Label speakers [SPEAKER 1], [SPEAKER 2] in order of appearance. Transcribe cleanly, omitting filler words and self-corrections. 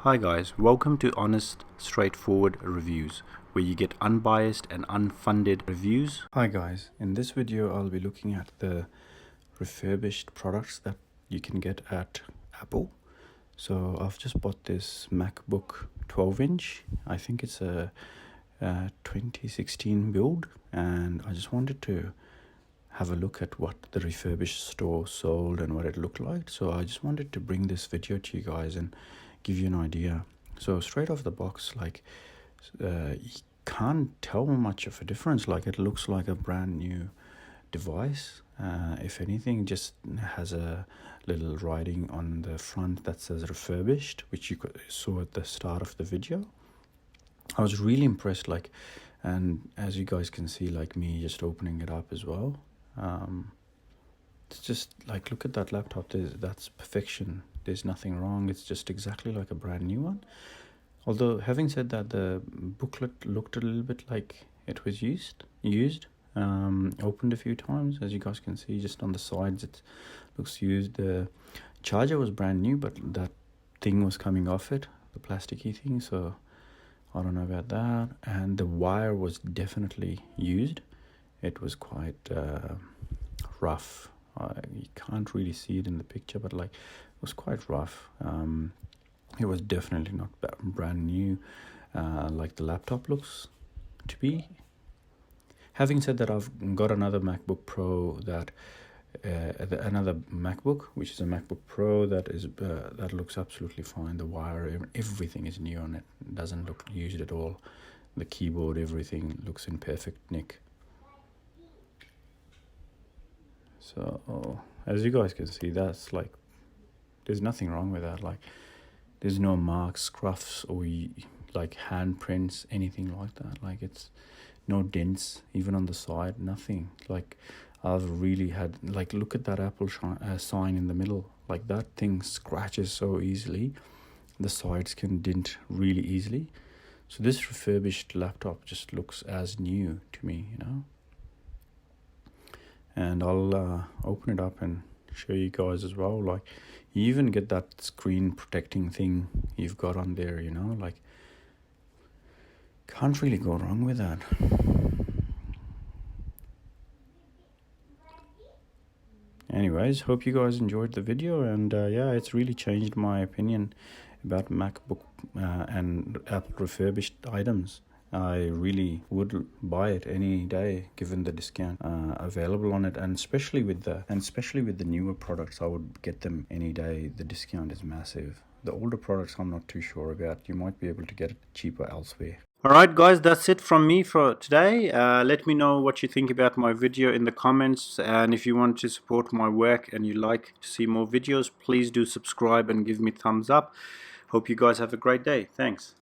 [SPEAKER 1] Hi guys, welcome to Honest, Straightforward Reviews, where you get unbiased and unfunded reviews. Hi guys, in this video I'll be looking at the refurbished products that you can get at Apple. So I've just bought this MacBook 12-inch. I think it's a 2016 build, and I just wanted to have a look at what the refurbished store sold and what it looked like. So I just wanted to bring this video to you guys and give you an idea. So straight off the box, you can't tell much of a difference. Like, it looks like a brand new device. If anything, just has a little writing on the front that says refurbished, which you saw at the start of the video. I was really impressed, and as you guys can see, like me just opening it up as well, it's just like, look at that laptop. That's perfection. There's nothing wrong. It's just exactly like a brand new one. Although, having said that, the booklet looked a little bit like it was used, opened a few times. As you guys can see, just on the sides it looks used. The charger was brand new, but that thing was coming off it, the plasticky thing, so I don't know about that. And the wire was definitely used. It was quite rough. You can't really see it in the picture, but it was quite rough. It was definitely not brand new, like the laptop looks to be. Having said that, I've got another MacBook Pro another MacBook, which is a MacBook Pro that looks absolutely fine. The wire, everything is new on it. It doesn't look used at all. The keyboard, everything looks in perfect nick. So as you guys can see, that's there's nothing wrong with that. There's no marks, scruffs, or handprints, anything like that. It's no dents even on the side, nothing. I've really had, look at that Apple sign in the middle. That thing scratches so easily. The sides can dent really easily. So this refurbished laptop just looks as new to me, And I'll open it up and show you guys as well. You even get that screen protecting thing you've got on there, can't really go wrong with that. Anyways, hope you guys enjoyed the video, and yeah, it's really changed my opinion about MacBook and Apple refurbished items. I really would buy it any day given the discount available on it, and especially with the newer products, I would get them any day. The discount is massive. The older products I'm not too sure about. You might be able to get it cheaper elsewhere. Alright guys, that's it from me for today. Let me know what you think about my video in the comments, and if you want to support my work and you like to see more videos, please do subscribe and give me thumbs up. Hope you guys have a great day. Thanks.